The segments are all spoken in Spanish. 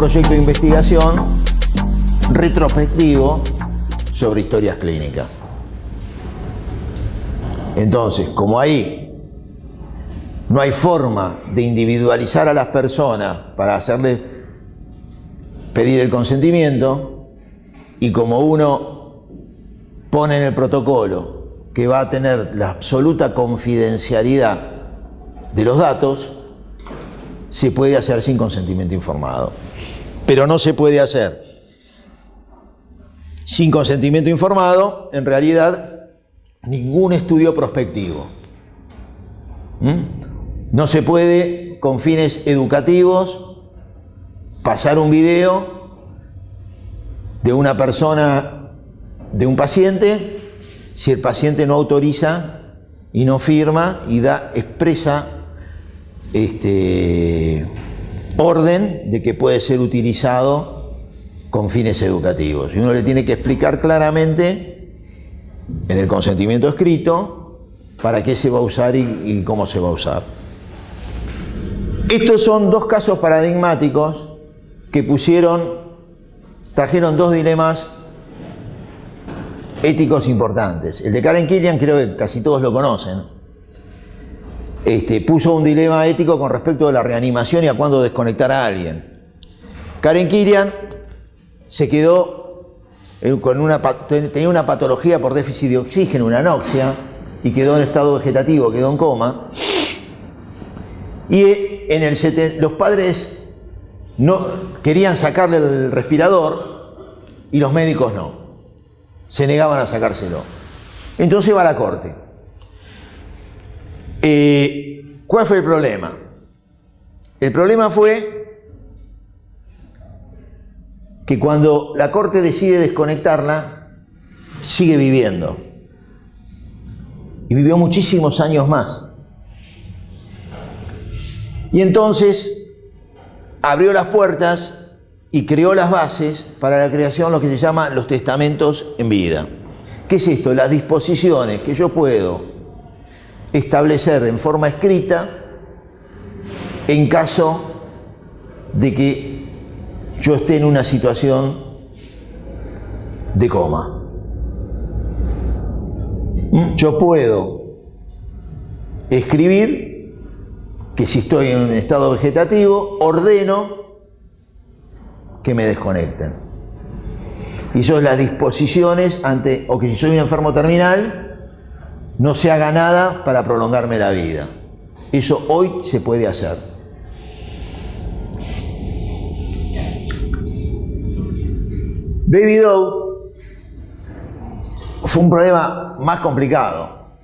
proyecto de investigación retrospectivo sobre historias clínicas. Entonces, como ahí no hay forma de individualizar a las personas para hacerles pedir el consentimiento, y como uno pone en el protocolo que va a tener la absoluta confidencialidad de los datos, se puede hacer sin consentimiento informado. Pero no se puede hacer sin consentimiento informado, en realidad, ningún estudio prospectivo. No se puede, con fines educativos, pasar un video de una persona, de un paciente, si el paciente no autoriza y no firma y expresa orden de que puede ser utilizado con fines educativos. Y uno le tiene que explicar claramente en el consentimiento escrito para qué se va a usar y cómo se va a usar. Estos son dos casos paradigmáticos que trajeron dos dilemas éticos importantes. El de Karen Killian, creo que casi todos lo conocen. Puso un dilema ético con respecto a la reanimación y a cuándo desconectar a alguien. Karen Killian se quedó tenía una patología por déficit de oxígeno, una anoxia, y quedó en estado vegetativo, quedó en coma. Y los padres no querían sacarle el respirador y los médicos no, se negaban a sacárselo. Entonces va a la corte. ¿Cuál fue el problema? El problema fue que cuando la corte decide desconectarla, sigue viviendo. Y vivió muchísimos años más. Y entonces abrió las puertas y creó las bases para la creación de lo que se llama los testamentos en vida. ¿Qué es esto? Las disposiciones que yo puedo establecer en forma escrita en caso de que yo esté en una situación de coma. Yo puedo escribir que si estoy en un estado vegetativo, ordeno que me desconecten. Y son las disposiciones o que si soy un enfermo terminal, no se haga nada para prolongarme la vida. Eso hoy se puede hacer. Baby Doe fue un problema más complicado.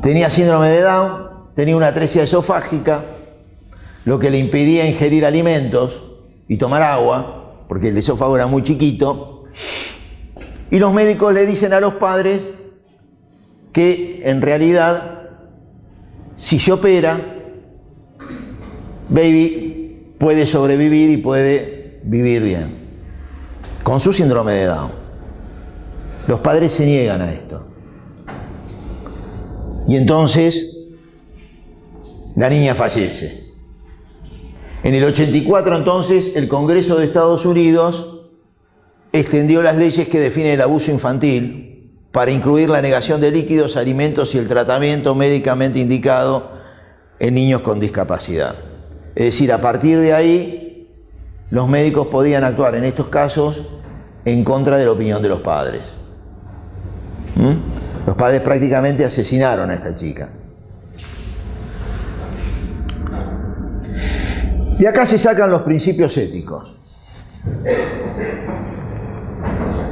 Tenía síndrome de Down, tenía una atresia esofágica, lo que le impedía ingerir alimentos y tomar agua, porque el esófago era muy chiquito. Y los médicos le dicen a los padres que en realidad, si se opera, Baby puede sobrevivir y puede vivir bien, con su síndrome de Down. Los padres se niegan a esto. Y entonces, la niña fallece. En el 84, entonces, el Congreso de Estados Unidos extendió las leyes que definen el abuso infantil para incluir la negación de líquidos, alimentos y el tratamiento médicamente indicado en niños con discapacidad. Es decir, a partir de ahí, los médicos podían actuar en estos casos en contra de la opinión de los padres. Los padres prácticamente asesinaron a esta chica. De acá se sacan los principios éticos.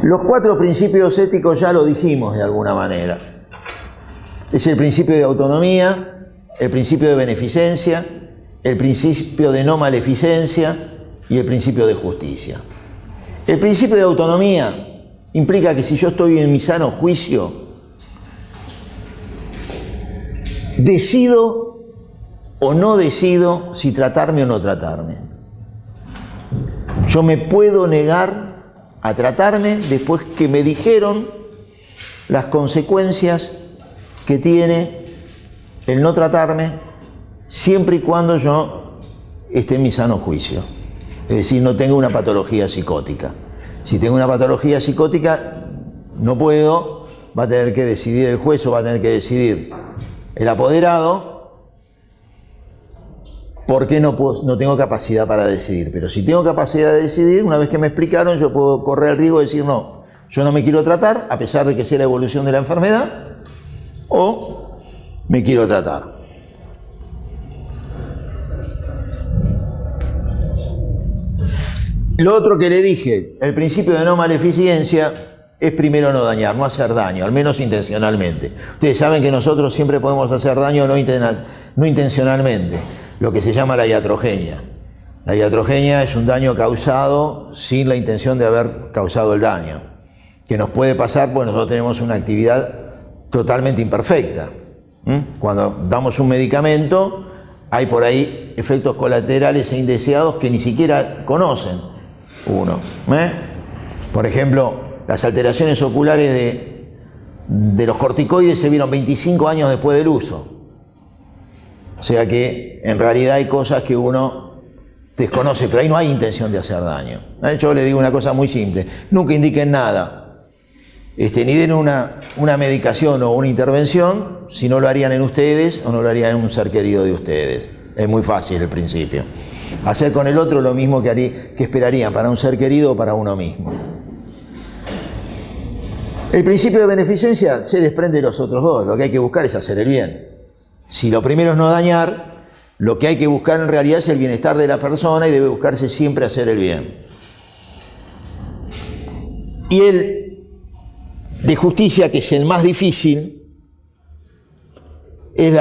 Los 4 principios éticos ya lo dijimos de alguna manera. Es el principio de autonomía, el principio de beneficencia, el principio de no maleficencia y el principio de justicia. El principio de autonomía implica que si yo estoy en mi sano juicio, decido o no decido si tratarme o no tratarme. Yo me puedo negar a tratarme después que me dijeron las consecuencias que tiene el no tratarme, siempre y cuando yo esté en mi sano juicio. Es decir, no tengo una patología psicótica. Si tengo una patología psicótica, no puedo, va a tener que decidir el juez o va a tener que decidir el apoderado, porque no tengo capacidad para decidir. Pero si tengo capacidad de decidir, una vez que me explicaron, yo puedo correr el riesgo de decir no, yo no me quiero tratar, a pesar de que sea la evolución de la enfermedad, o me quiero tratar. Lo otro que le dije, el principio de no maleficencia es primero no dañar, no hacer daño, al menos intencionalmente. Ustedes saben que nosotros siempre podemos hacer daño no intencionalmente, lo que se llama la iatrogenia. La iatrogenia es un daño causado sin la intención de haber causado el daño, que nos puede pasar porque nosotros tenemos una actividad totalmente imperfecta. Cuando damos un medicamento, hay por ahí efectos colaterales e indeseados que ni siquiera conocen uno. Por ejemplo, las alteraciones oculares de los corticoides se vieron 25 años después del uso. O sea que en realidad hay cosas que uno desconoce, pero ahí no hay intención de hacer daño. Yo le digo una cosa muy simple: nunca indiquen nada, ni den una medicación o una intervención si no lo harían en ustedes o no lo harían en un ser querido de ustedes. Es muy fácil el principio. Hacer con el otro lo mismo que esperarían para un ser querido o para uno mismo. El principio de beneficencia se desprende de los otros dos. Lo que hay que buscar es hacer el bien. Si lo primero es no dañar, lo que hay que buscar en realidad es el bienestar de la persona y debe buscarse siempre hacer el bien. Y el de justicia, que es el más difícil, es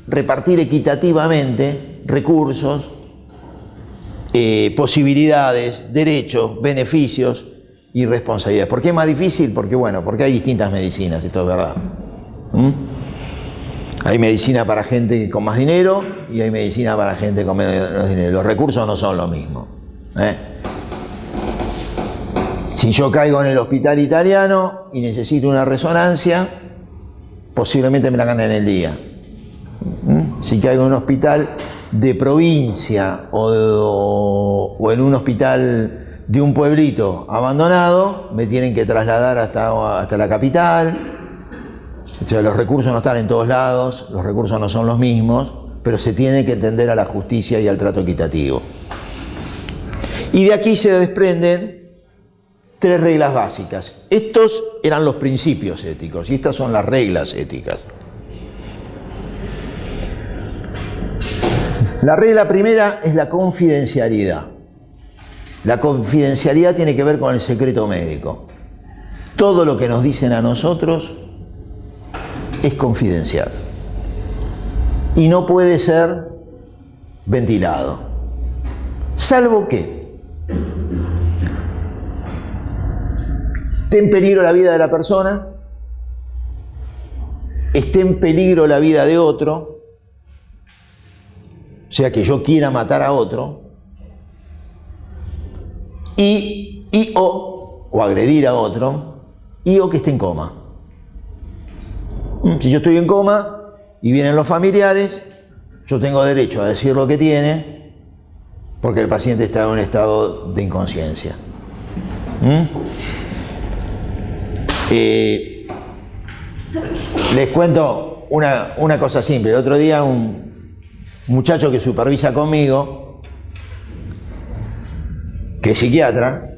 repartir equitativamente recursos, posibilidades, derechos, beneficios y responsabilidades. ¿Por qué es más difícil? Porque hay distintas medicinas, esto es verdad. Hay medicina para gente con más dinero y hay medicina para gente con menos dinero. Los recursos no son lo mismo. Si yo caigo en el hospital italiano y necesito una resonancia, posiblemente me la ganen en el día. Si caigo en un hospital de provincia o en un hospital de un pueblito abandonado, me tienen que trasladar hasta la capital. O sea, los recursos no están en todos lados, los recursos no son los mismos, pero se tiene que entender a la justicia y al trato equitativo. Y de aquí se desprenden 3 reglas básicas. Estos eran los principios éticos y estas son las reglas éticas. La regla primera es la confidencialidad. La confidencialidad tiene que ver con el secreto médico. Todo lo que nos dicen a nosotros es confidencial y no puede ser ventilado, salvo que esté en peligro la vida de la persona, esté en peligro la vida de otro, o sea que yo quiera matar a otro, o agredir a otro, o que esté en coma. Si yo estoy en coma y vienen los familiares, yo tengo derecho a decir lo que tiene, porque el paciente está en un estado de inconsciencia. Les cuento una cosa simple. El otro día un muchacho que supervisa conmigo, que es psiquiatra,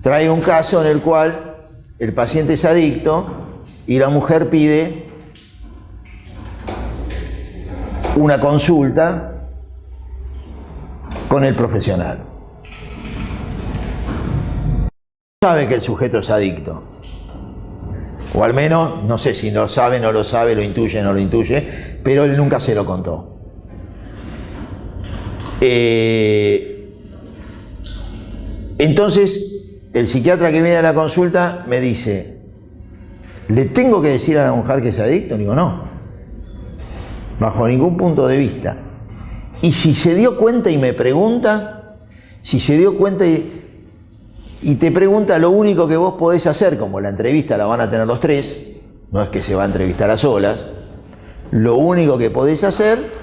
trae un caso en el cual el paciente es adicto y la mujer pide una consulta con el profesional. Sabe que el sujeto es adicto, o al menos, no sé si lo sabe, no lo sabe, lo intuye, no lo intuye, pero él nunca se lo contó. Entonces, el psiquiatra que viene a la consulta me dice: ¿le tengo que decir a la mujer que es adicto? Digo, no, bajo ningún punto de vista. Y si se dio cuenta y me pregunta, si se dio cuenta y te pregunta, lo único que vos podés hacer, como la entrevista la van a tener los 3, no es que se va a entrevistar a solas, lo único que podés hacer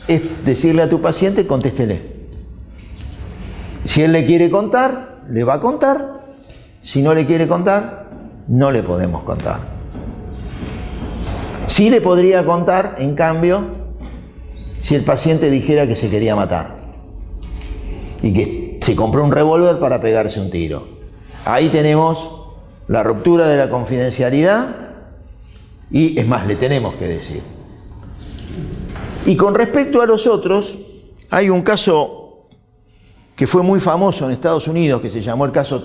es decirle a tu paciente, contéstele. Si él le quiere contar, le va a contar. Si no le quiere contar, no le podemos contar. Sí le podría contar, en cambio, si el paciente dijera que se quería matar y que se compró un revólver para pegarse un tiro. Ahí tenemos la ruptura de la confidencialidad y, es más, le tenemos que decir. Y con respecto a los otros, hay un caso que fue muy famoso en Estados Unidos, que se llamó el caso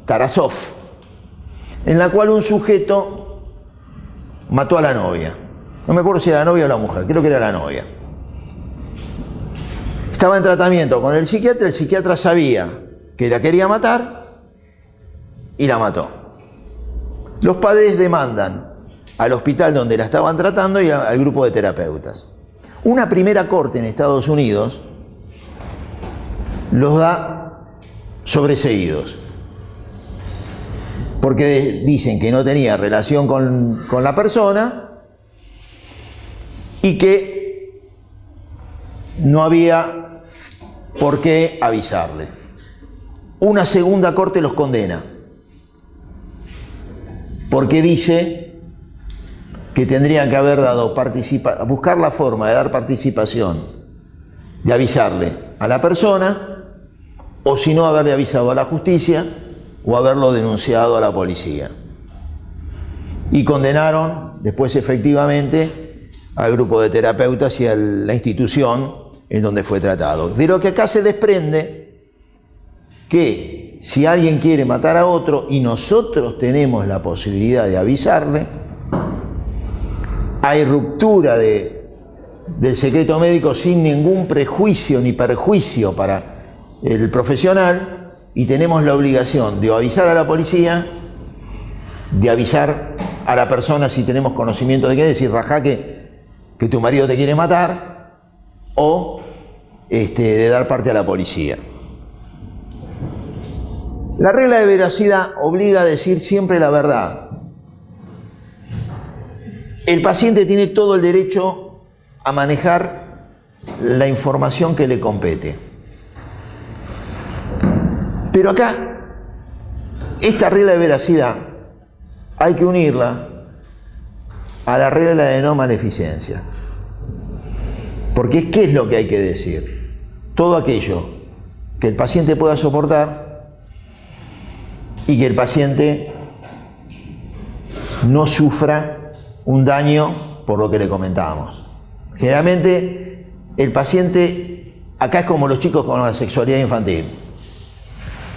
Tarasov, en la cual un sujeto mató a la novia. No me acuerdo si era la novia o la mujer, creo que era la novia. Estaba en tratamiento con el psiquiatra sabía que la quería matar y la mató. Los padres demandan al hospital donde la estaban tratando y al grupo de terapeutas. Una primera corte en Estados Unidos los da sobreseídos, porque dicen que no tenía relación con la persona y que no había por qué avisarle. Una segunda corte los condena, porque dice que tendrían que haber dado buscar la forma de dar participación, de avisarle a la persona, o si no haberle avisado a la justicia o haberlo denunciado a la policía. Y condenaron después efectivamente al grupo de terapeutas y a la institución en donde fue tratado. De lo que acá se desprende que si alguien quiere matar a otro y nosotros tenemos la posibilidad de avisarle, hay ruptura del secreto médico sin ningún prejuicio ni perjuicio para el profesional, y tenemos la obligación de avisar a la policía, de avisar a la persona si tenemos conocimiento de qué, decir, rajá que tu marido te quiere matar, o de dar parte a la policía. La regla de veracidad obliga a decir siempre la verdad. El paciente tiene todo el derecho a manejar la información que le compete. Pero acá, esta regla de veracidad hay que unirla a la regla de no maleficencia. Porque ¿qué es lo que hay que decir? Todo aquello que el paciente pueda soportar y que el paciente no sufra un daño por lo que le comentábamos. Generalmente el paciente, acá es como los chicos con la sexualidad infantil,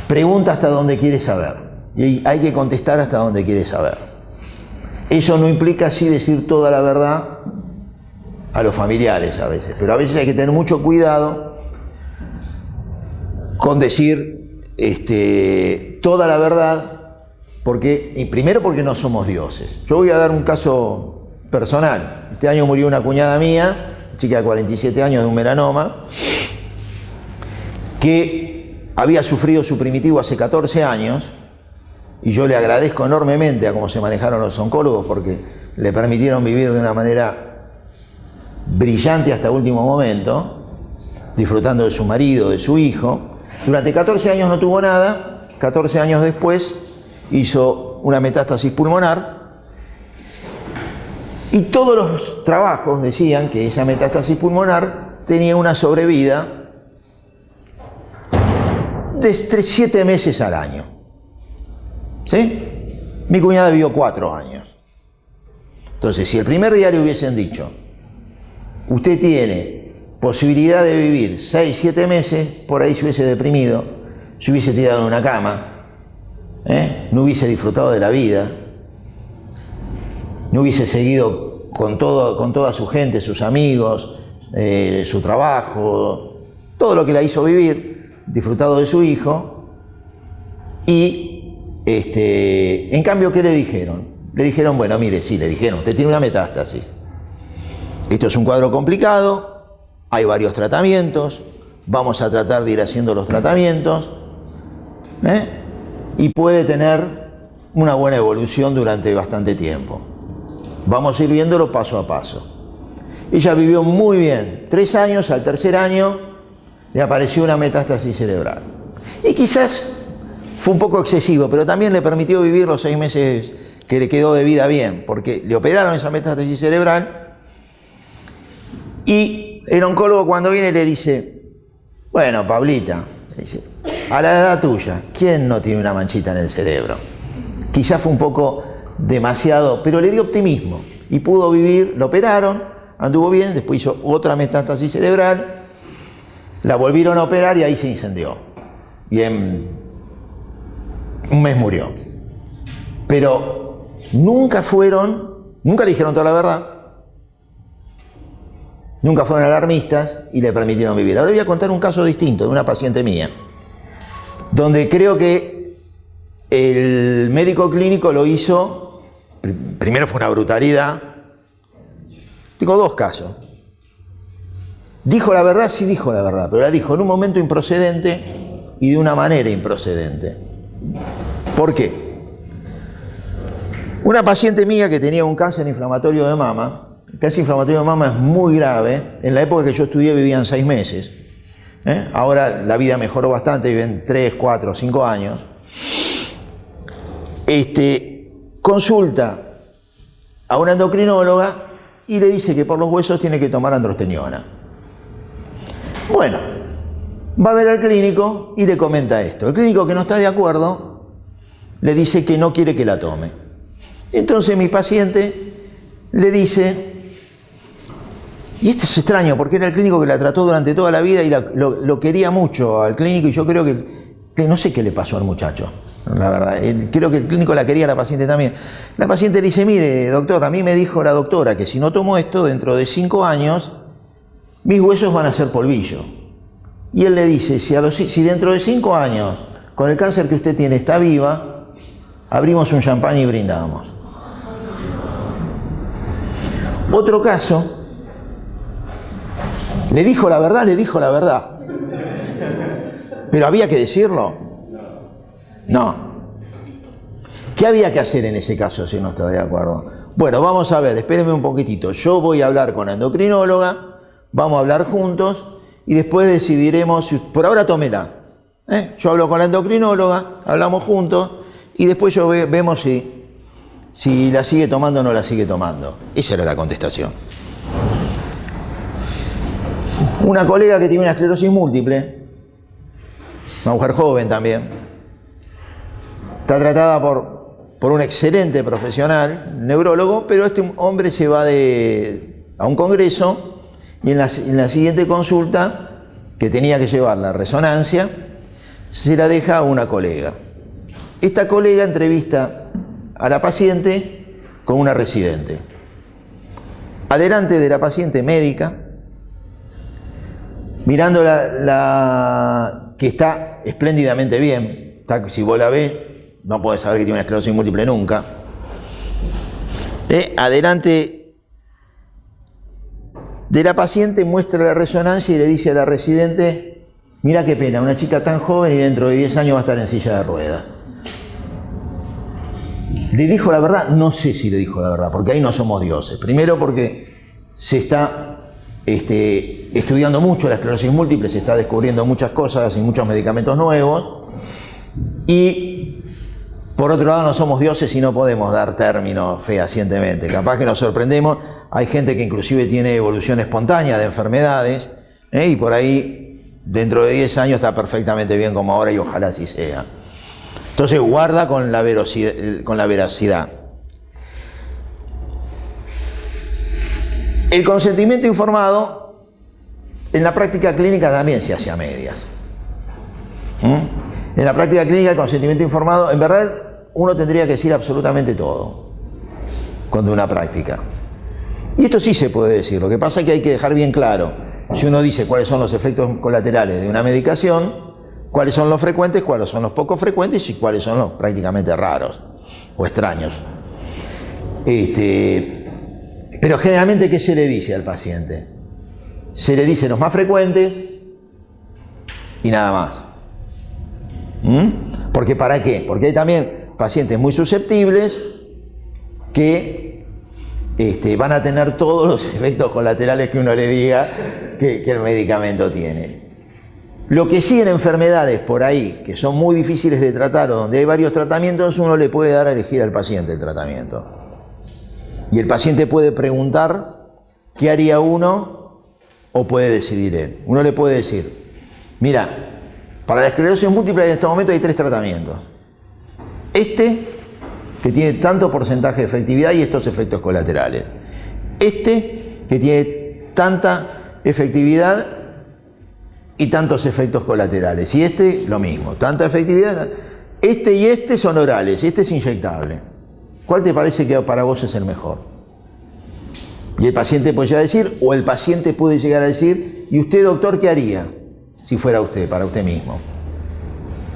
pregunta hasta donde quiere saber y hay que contestar hasta donde quiere saber. Eso no implica así decir toda la verdad a los familiares a veces, pero a veces hay que tener mucho cuidado con decir toda la verdad, y primero porque no somos dioses. Yo voy a dar un caso personal. Este año murió una cuñada mía, chica de 47 años, de un melanoma, que había sufrido su primitivo hace 14 años, y yo le agradezco enormemente a cómo se manejaron los oncólogos, porque le permitieron vivir de una manera brillante hasta el último momento, disfrutando de su marido, de su hijo. Durante 14 años no tuvo nada, 14 años después hizo una metástasis pulmonar, y todos los trabajos decían que esa metástasis pulmonar tenía una sobrevida de 7 meses al año. ¿Sí? Mi cuñada vivió 4 años. Entonces, si el primer día le hubiesen dicho, usted tiene posibilidad de vivir 6, 7 meses, por ahí se hubiese deprimido, se hubiese tirado en una cama, no hubiese disfrutado de la vida, no hubiese seguido con toda su gente, sus amigos, su trabajo, todo lo que la hizo vivir, disfrutado de su hijo. Y en cambio, ¿qué le dijeron? Le dijeron, bueno, mire, sí, le dijeron, usted tiene una metástasis, esto es un cuadro complicado, hay varios tratamientos, vamos a tratar de ir haciendo los tratamientos, y puede tener una buena evolución durante bastante tiempo. Vamos a ir viéndolo paso a paso. Ella vivió muy bien, 3 años, al tercer año le apareció una metástasis cerebral. Y quizás fue un poco excesivo, pero también le permitió vivir los 6 meses que le quedó de vida bien, porque le operaron esa metástasis cerebral y el oncólogo cuando viene le dice, bueno, Pablita, le dice, a la edad tuya, ¿quién no tiene una manchita en el cerebro? Quizás fue un poco demasiado, pero le dio optimismo y pudo vivir, lo operaron, anduvo bien, después hizo otra metástasis cerebral, la volvieron a operar y ahí se incendió. Y en un mes murió. Pero nunca le dijeron toda la verdad, nunca fueron alarmistas y le permitieron vivir. Ahora voy a contar un caso distinto de una paciente mía, donde creo que el médico clínico lo hizo, primero fue una brutalidad. Tengo 2 casos. Dijo la verdad, sí dijo la verdad, pero la dijo en un momento improcedente y de una manera improcedente. ¿Por qué? Una paciente mía que tenía un cáncer inflamatorio de mama, el cáncer inflamatorio de mama es muy grave, en la época que yo estudié vivían 6 meses, ahora la vida mejoró bastante, viven 3, 4, 5 años. Consulta a una endocrinóloga y le dice que por los huesos tiene que tomar androstenediona. Bueno, va a ver al clínico y le comenta esto. El clínico, que no está de acuerdo, le dice que no quiere que la tome. Entonces mi paciente le dice, y esto es extraño porque era el clínico que la trató durante toda la vida y lo quería mucho al clínico, y yo creo que no sé qué le pasó al muchacho, la verdad. Creo que el clínico la quería a la paciente también. La paciente le dice, mire, doctor, a mí me dijo la doctora que si no tomo esto, dentro de 5 años, mis huesos van a ser polvillo. Y él le dice, si dentro de 5 años, con el cáncer que usted tiene, está viva, abrimos un champán y brindamos. Otro caso, le dijo la verdad. ¿Pero había que decirlo? No. ¿Qué había que hacer en ese caso si no estaba de acuerdo? Bueno, vamos a ver, espérenme un poquitito. Yo voy a hablar con la endocrinóloga, vamos a hablar juntos y después decidiremos, por ahora tómela. Yo hablo con la endocrinóloga, hablamos juntos y después vemos si la sigue tomando o no la sigue tomando. Esa era la contestación. Una colega que tiene una esclerosis múltiple, una mujer joven también, está tratada por un excelente profesional, neurólogo, pero este hombre se va a un congreso y en la siguiente consulta, que tenía que llevar la resonancia, se la deja a una colega. Esta colega entrevista a la paciente con una residente. Adelante de la paciente médica, mirando que está espléndidamente bien, si vos la ves, no podés saber que tiene una esclerosis múltiple nunca. Adelante de la paciente muestra la resonancia y le dice a la residente, mira qué pena, una chica tan joven y dentro de 10 años va a estar en silla de ruedas. ¿Le dijo la verdad? No sé si le dijo la verdad, porque ahí no somos dioses. Primero porque se está estudiando mucho la esclerosis múltiple, se está descubriendo muchas cosas y muchos medicamentos nuevos. Y por otro lado no somos dioses y no podemos dar términos fehacientemente. Capaz que nos sorprendemos, hay gente que inclusive tiene evolución espontánea de enfermedades, y por ahí dentro de 10 años está perfectamente bien como ahora y ojalá así sea. Entonces guarda con la veracidad. El consentimiento informado en la práctica clínica también se hace a medias. En la práctica clínica el consentimiento informado, en verdad uno tendría que decir absolutamente todo cuando una práctica. Y esto sí se puede decir, lo que pasa es que hay que dejar bien claro, si uno dice cuáles son los efectos colaterales de una medicación, cuáles son los frecuentes, cuáles son los poco frecuentes y cuáles son los prácticamente raros o extraños. Pero generalmente, ¿qué se le dice al paciente? Se le dice los más frecuentes y nada más. Porque ¿para qué? Porque hay también pacientes muy susceptibles que van a tener todos los efectos colaterales que uno le diga que el medicamento tiene. Lo que sí en enfermedades por ahí, que son muy difíciles de tratar o donde hay varios tratamientos, uno le puede dar a elegir al paciente el tratamiento. Y el paciente puede preguntar qué haría uno o puede decidir él. Uno le puede decir, mira, para la esclerosis múltiple en este momento hay 3 tratamientos. Este, que tiene tanto porcentaje de efectividad y estos efectos colaterales. Este, que tiene tanta efectividad y tantos efectos colaterales. Y este, lo mismo, tanta efectividad. Este y este son orales, este es inyectable. ¿Cuál te parece que para vos es el mejor? Y el paciente puede llegar a decir, o el paciente puede llegar a decir, ¿y usted, doctor, qué haría si fuera usted, para usted mismo?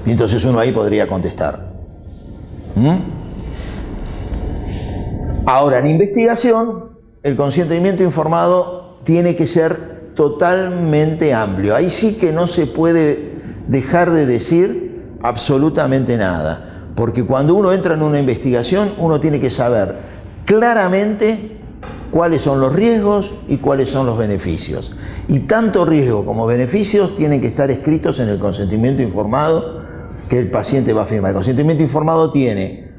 Y entonces uno ahí podría contestar. Ahora, en investigación, el consentimiento informado tiene que ser totalmente amplio. Ahí sí que no se puede dejar de decir absolutamente nada, porque cuando uno entra en una investigación, uno tiene que saber claramente cuáles son los riesgos y cuáles son los beneficios. Y tanto riesgo como beneficios tienen que estar escritos en el consentimiento informado que el paciente va a firmar. El consentimiento informado tiene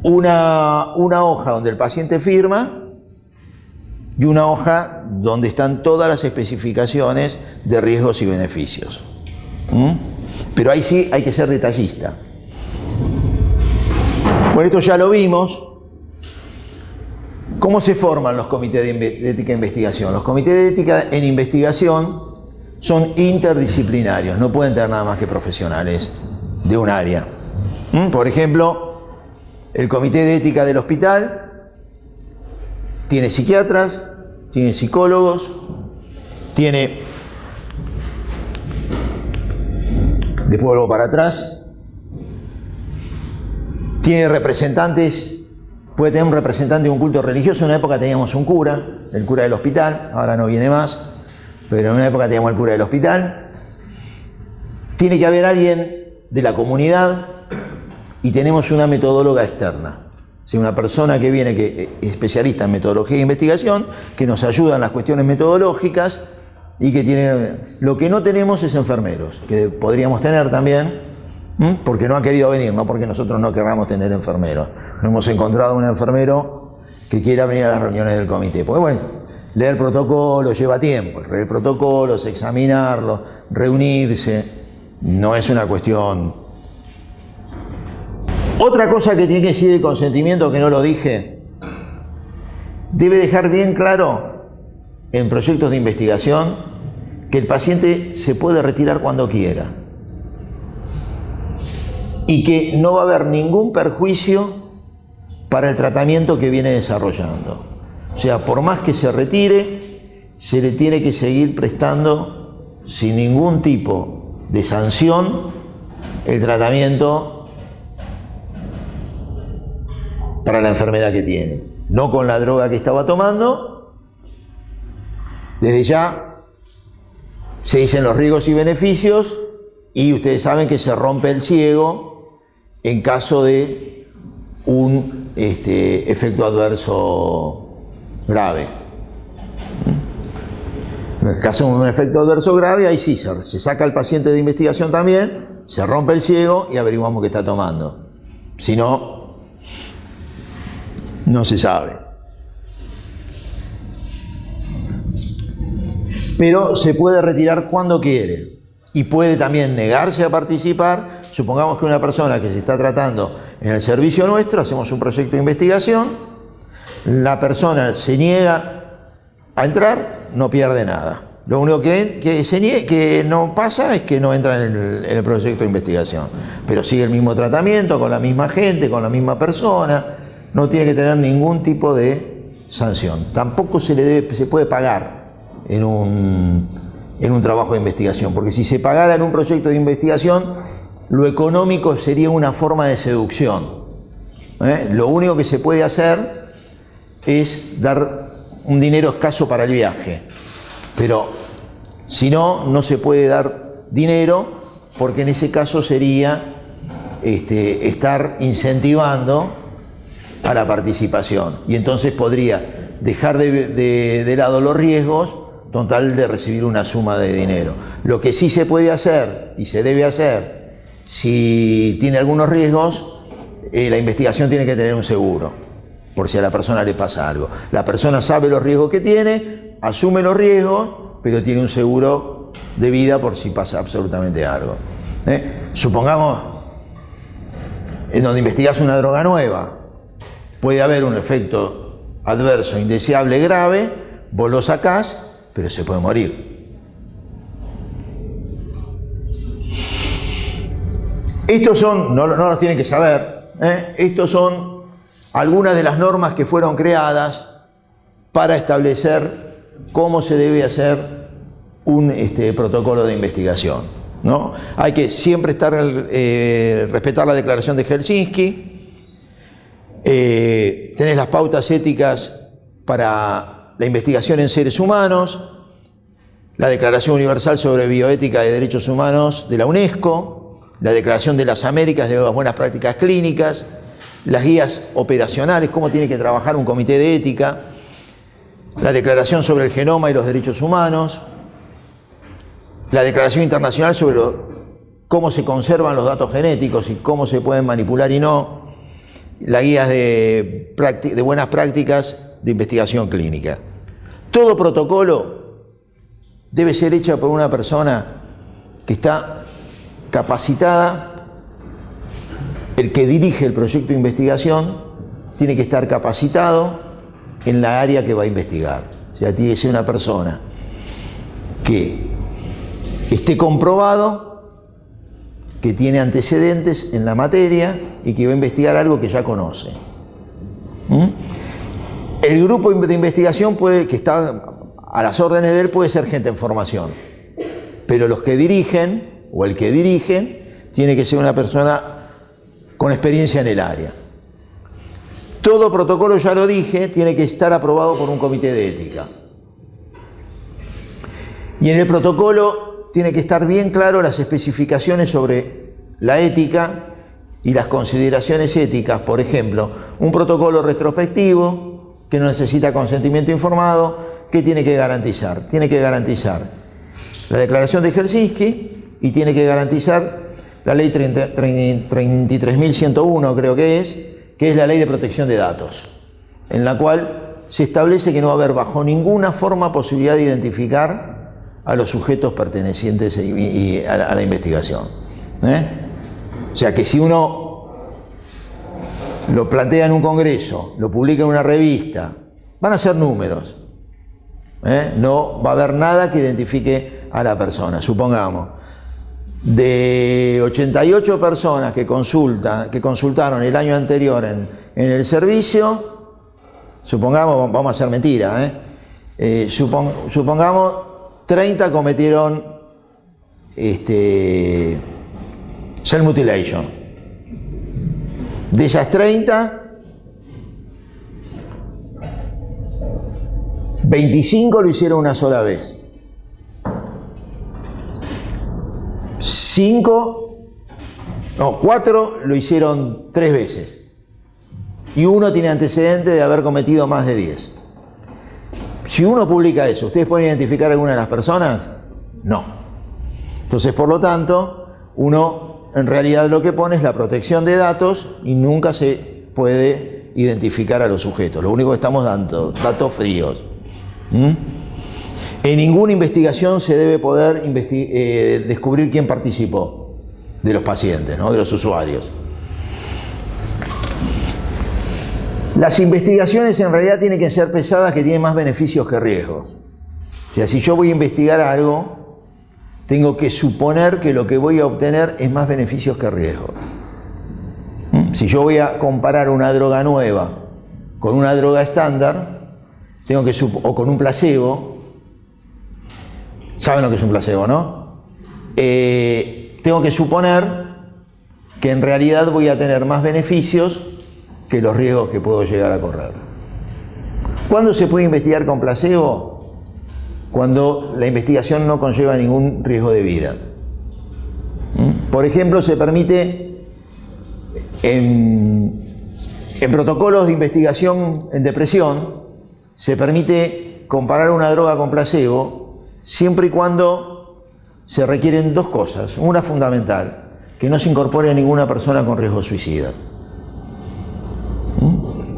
una hoja donde el paciente firma y una hoja donde están todas las especificaciones de riesgos y beneficios. Pero ahí sí hay que ser detallista. Bueno, esto ya lo vimos. ¿Cómo se forman los comités de ética de investigación? Los comités de ética en investigación son interdisciplinarios, no pueden tener nada más que profesionales de un área. Por ejemplo, el comité de ética del hospital tiene psiquiatras, tiene psicólogos, tiene, después vuelvo para atrás, tiene representantes, puede tener un representante de un culto religioso. En una época teníamos un cura, el cura del hospital, ahora no viene más, pero en una época teníamos el cura del hospital. Tiene que haber alguien de la comunidad y tenemos una metodóloga externa. Sí, una persona que viene, que es especialista en metodología e investigación, que nos ayuda en las cuestiones metodológicas y que tiene... Lo que no tenemos es enfermeros, que podríamos tener también, porque no han querido venir, no porque nosotros no queramos tener enfermeros. No hemos encontrado un enfermero que quiera venir a las reuniones del comité. Pues bueno, leer el protocolo lleva tiempo, leer protocolos, examinarlo, reunirse, no es una cuestión... Otra cosa que tiene que decir el consentimiento, que no lo dije, debe dejar bien claro en proyectos de investigación que el paciente se puede retirar cuando quiera y que no va a haber ningún perjuicio para el tratamiento que viene desarrollando. O sea, por más que se retire, se le tiene que seguir prestando sin ningún tipo de sanción el tratamiento para la enfermedad que tiene, no con la droga que estaba tomando. Desde ya se dicen los riesgos y beneficios y ustedes saben que se rompe el ciego en caso de un efecto adverso grave. En el caso de un efecto adverso grave, ahí sí se saca al paciente de investigación también, se rompe el ciego y averiguamos qué está tomando. Si no, no se sabe. Pero se puede retirar cuando quiere y puede también negarse a participar. Supongamos que una persona que se está tratando en el servicio nuestro, hacemos un proyecto de investigación, la persona se niega a entrar, no pierde nada. Lo único que no pasa es que no entra en el proyecto de investigación, pero sigue el mismo tratamiento, con la misma gente, con la misma persona. No tiene que tener ningún tipo de sanción. Tampoco se puede pagar en un trabajo de investigación, porque si se pagara en un proyecto de investigación, lo económico sería una forma de seducción. Lo único que se puede hacer es dar un dinero escaso para el viaje, pero si no, no se puede dar dinero, porque en ese caso sería estar incentivando a la participación. Y entonces podría dejar de lado los riesgos con tal de recibir una suma de dinero. Lo que sí se puede hacer y se debe hacer, si tiene algunos riesgos, la investigación tiene que tener un seguro, por si a la persona le pasa algo. La persona sabe los riesgos que tiene, asume los riesgos, pero tiene un seguro de vida por si pasa absolutamente algo. Supongamos, en donde investigas una droga nueva, puede haber un efecto adverso indeseable grave, vos lo sacás, pero se puede morir. Estos son, no los tienen que saber, estos son algunas de las normas que fueron creadas para establecer cómo se debe hacer un protocolo de investigación, ¿no? Hay que siempre respetar la Declaración de Helsinki, tenés las pautas éticas para la investigación en seres humanos, la Declaración Universal sobre Bioética y Derechos Humanos de la UNESCO, la Declaración de las Américas de las Buenas Prácticas Clínicas, las guías operacionales, cómo tiene que trabajar un comité de ética, la Declaración sobre el Genoma y los Derechos Humanos, la Declaración Internacional sobre cómo se conservan los datos genéticos y cómo se pueden manipular y no, las guías de buenas prácticas de investigación clínica. Todo protocolo debe ser hecho por una persona que está capacitada. El que dirige el proyecto de investigación tiene que estar capacitado en la área que va a investigar. O sea, tiene que ser una persona que esté comprobado, que tiene antecedentes en la materia y que va a investigar algo que ya conoce. El grupo de investigación que está a las órdenes de él puede ser gente en formación, pero los que dirigen, o el que dirige, tiene que ser una persona con experiencia en el área. Todo protocolo, ya lo dije, tiene que estar aprobado por un comité de ética. Y en el protocolo tiene que estar bien claro las especificaciones sobre la ética y las consideraciones éticas. Por ejemplo, un protocolo retrospectivo que no necesita consentimiento informado, ¿qué tiene que garantizar? Tiene que garantizar la Declaración de Helsinki y tiene que garantizar la ley 33.101, creo que es la ley de protección de datos, en la cual se establece que no va a haber bajo ninguna forma posibilidad de identificar a los sujetos pertenecientes a la investigación. O sea que si uno lo plantea en un congreso, lo publica en una revista, van a ser números. No va a haber nada que identifique a la persona. Supongamos, de 88 personas que consultaron el año anterior en el servicio, supongamos, vamos a hacer mentira, supongamos 30 cometieron cell mutilation. De esas 30, 25 lo hicieron una sola vez. 4 lo hicieron 3 veces. Y uno tiene antecedente de haber cometido más de 10. Si uno publica eso, ¿ustedes pueden identificar a alguna de las personas? No. Entonces, por lo tanto, uno en realidad lo que pone es la protección de datos y nunca se puede identificar a los sujetos. Lo único que estamos dando, datos fríos. En ninguna investigación se debe poder descubrir quién participó de los pacientes, ¿no? De los usuarios. Las investigaciones en realidad tienen que ser pesadas, que tienen más beneficios que riesgos. O sea, si yo voy a investigar algo, tengo que suponer que lo que voy a obtener es más beneficios que riesgos. Si yo voy a comparar una droga nueva con una droga estándar, o con un placebo, ¿saben lo que es un placebo, no? Tengo que suponer que en realidad voy a tener más beneficios que los riesgos que puedo llegar a correr. ¿Cuándo se puede investigar con placebo? Cuando la investigación no conlleva ningún riesgo de vida. Por ejemplo, se permite en En protocolos de investigación en depresión se permite comparar una droga con placebo siempre y cuando se requieren dos cosas. Una fundamental, que no se incorpore a ninguna persona con riesgo suicida.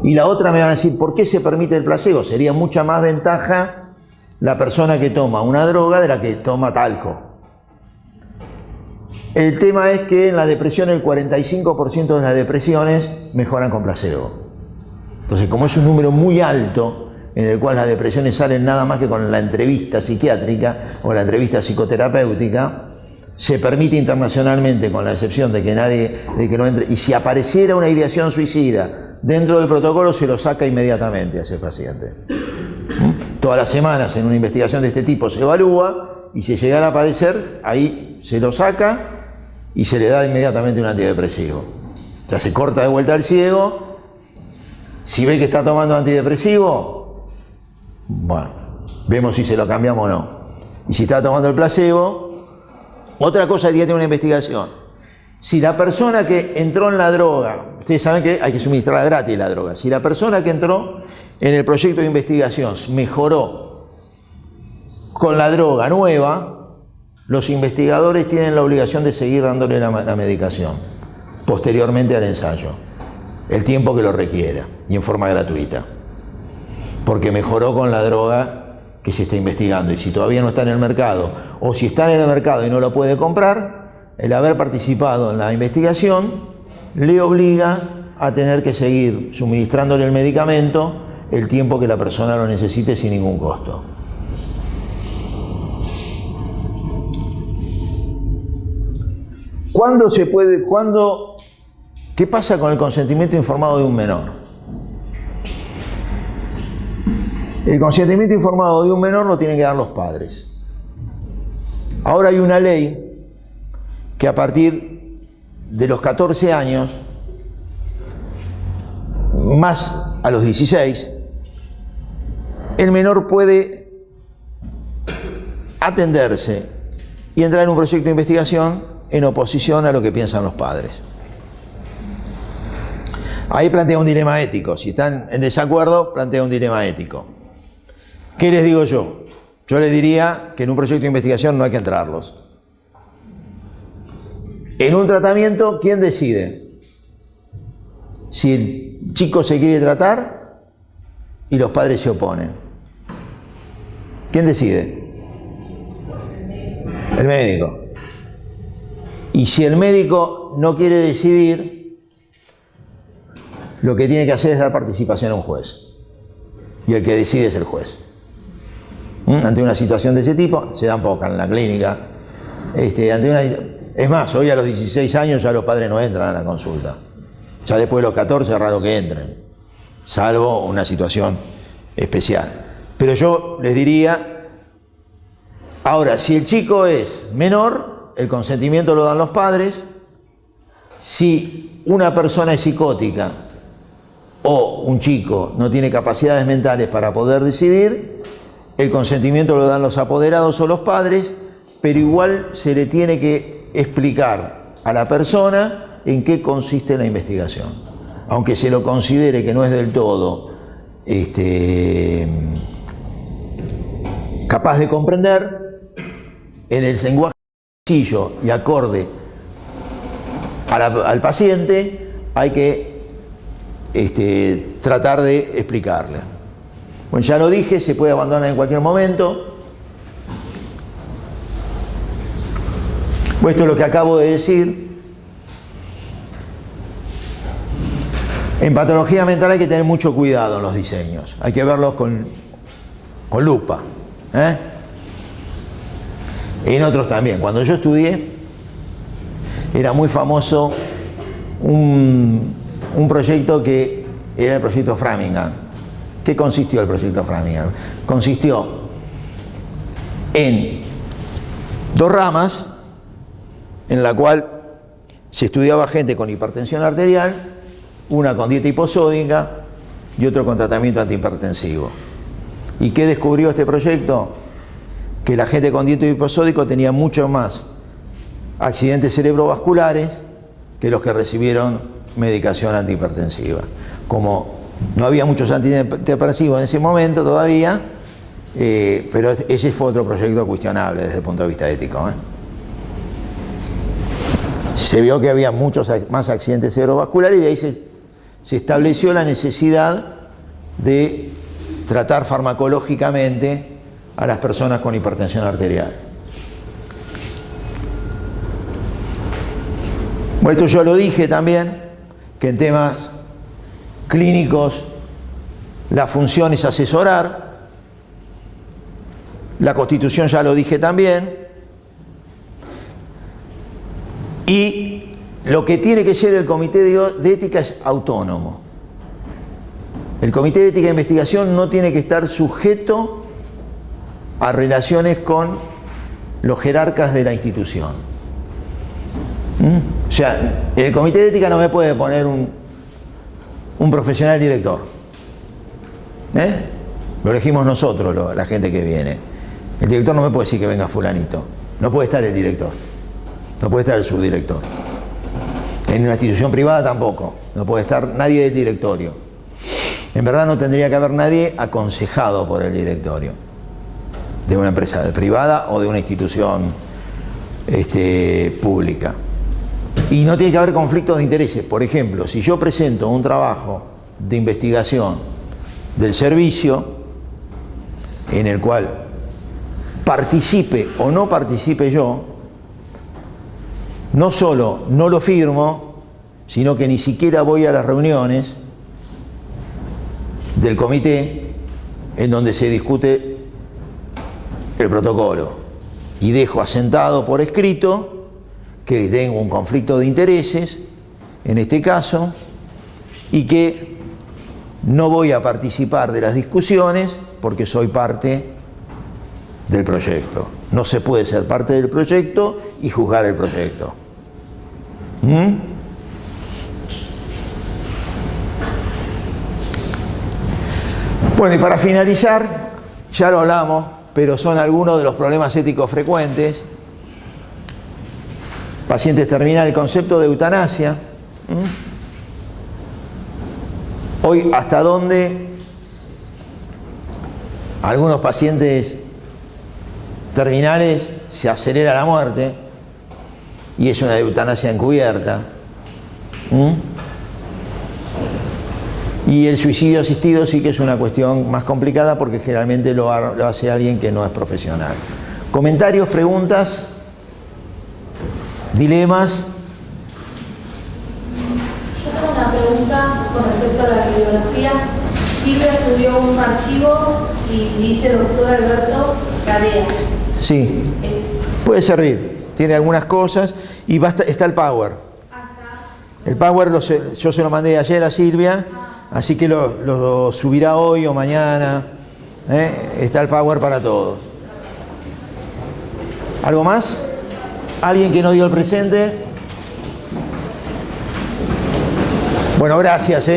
Y la otra me van a decir, ¿por qué se permite el placebo? Sería mucha más ventaja la persona que toma una droga de la que toma talco. El tema es que en la depresión el 45% de las depresiones mejoran con placebo. Entonces, como es un número muy alto, en el cual las depresiones salen nada más que con la entrevista psiquiátrica o la entrevista psicoterapéutica, se permite internacionalmente, con la excepción de que no entre, y si apareciera una ideación suicida dentro del protocolo, se lo saca inmediatamente a ese paciente. Todas las semanas en una investigación de este tipo se evalúa y si llegara a aparecer, ahí se lo saca y se le da inmediatamente un antidepresivo. O sea, se corta de vuelta al ciego. Si ve que está tomando antidepresivo, bueno, vemos si se lo cambiamos o no. Y si está tomando el placebo, otra cosa que tiene una investigación. Si la persona que entró en la droga, ustedes saben que hay que suministrarla gratis la droga, si la persona que entró en el proyecto de investigación mejoró con la droga nueva, los investigadores tienen la obligación de seguir dándole la medicación posteriormente al ensayo, el tiempo que lo requiera y en forma gratuita, porque mejoró con la droga que se está investigando. Y si todavía no está en el mercado, o si está en el mercado y no lo puede comprar, el haber participado en la investigación le obliga a tener que seguir suministrándole el medicamento el tiempo que la persona lo necesite sin ningún costo. ¿Qué pasa con el consentimiento informado de un menor? El consentimiento informado de un menor lo tienen que dar los padres. Ahora hay una ley que a partir de los 14 años, más a los 16, el menor puede atenderse y entrar en un proyecto de investigación en oposición a lo que piensan los padres. Ahí plantea un dilema ético. Si están en desacuerdo, plantea un dilema ético. ¿Qué les digo yo? Yo les diría que en un proyecto de investigación no hay que entrarlos. En un tratamiento, ¿quién decide? Si el chico se quiere tratar y los padres se oponen. ¿Quién decide? El médico. Y si el médico no quiere decidir, lo que tiene que hacer es dar participación a un juez. Y el que decide es el juez. Ante una situación de ese tipo, se dan pocas en la clínica. Es más, hoy a los 16 años ya los padres no entran a la consulta. Ya después de los 14 es raro que entren, salvo una situación especial. Pero yo les diría, ahora, si el chico es menor, el consentimiento lo dan los padres. Si una persona es psicótica o un chico no tiene capacidades mentales para poder decidir, el consentimiento lo dan los apoderados o los padres, pero igual se le tiene que explicar a la persona en qué consiste la investigación. Aunque se lo considere que no es del todo capaz de comprender, en el lenguaje sencillo y acorde al paciente hay que tratar de explicarle. Bueno, ya lo dije, se puede abandonar en cualquier momento. Bueno, esto es lo que acabo de decir. En patología mental hay que tener mucho cuidado en los diseños. Hay que verlos con lupa. En otros también. Cuando yo estudié, era muy famoso un proyecto que era el proyecto Framingham. ¿Qué consistió el proyecto Framingham? Consistió en dos ramas en la cual se estudiaba gente con hipertensión arterial, una con dieta hiposódica y otro con tratamiento antihipertensivo. ¿Y qué descubrió este proyecto? Que la gente con dieta hiposódico tenía mucho más accidentes cerebrovasculares que los que recibieron medicación antihipertensiva. como no había muchos antidepresivos en ese momento todavía, pero ese fue otro proyecto cuestionable desde el punto de vista ético. Se vio que había muchos más accidentes cerebrovasculares y de ahí se estableció la necesidad de tratar farmacológicamente a las personas con hipertensión arterial. Bueno, esto yo lo dije también, que en temas clínicos la función es asesorar. La Constitución ya lo dije también. Y lo que tiene que ser el Comité de Ética es autónomo. El Comité de Ética de Investigación no tiene que estar sujeto a relaciones con los jerarcas de la institución. O sea, el Comité de Ética no me puede poner un profesional director. Lo elegimos nosotros, la gente que viene. El director no me puede decir que venga fulanito. No puede estar el director. No puede estar el subdirector. En una institución privada tampoco. No puede estar nadie del directorio. En verdad no tendría que haber nadie aconsejado por el directorio de una empresa privada o de una institución pública. Y no tiene que haber conflictos de intereses. Por ejemplo, si yo presento un trabajo de investigación del servicio en el cual participe o no participe yo, no solo no lo firmo, sino que ni siquiera voy a las reuniones del comité en donde se discute el protocolo y dejo asentado por escrito que tengo un conflicto de intereses en este caso y que no voy a participar de las discusiones porque soy parte del proyecto. No se puede ser parte del proyecto y juzgar el proyecto. Bueno, y para finalizar, ya lo hablamos, pero son algunos de los problemas éticos frecuentes. Pacientes terminales, el concepto de eutanasia. Hoy, ¿hasta dónde algunos pacientes terminales se acelera la muerte y es una eutanasia encubierta? Y el suicidio asistido sí que es una cuestión más complicada porque generalmente lo hace alguien que no es profesional. ¿Comentarios, preguntas, dilemas? Yo tengo una pregunta con respecto a la bibliografía. Silvia subió un archivo y dice doctor Alberto Cadea. Sí, puede servir. Tiene algunas cosas y está el Power. El Power yo se lo mandé ayer a Silvia, así que lo subirá hoy o mañana. Está el Power para todos. ¿Algo más? ¿Alguien que no dio el presente? Bueno, gracias.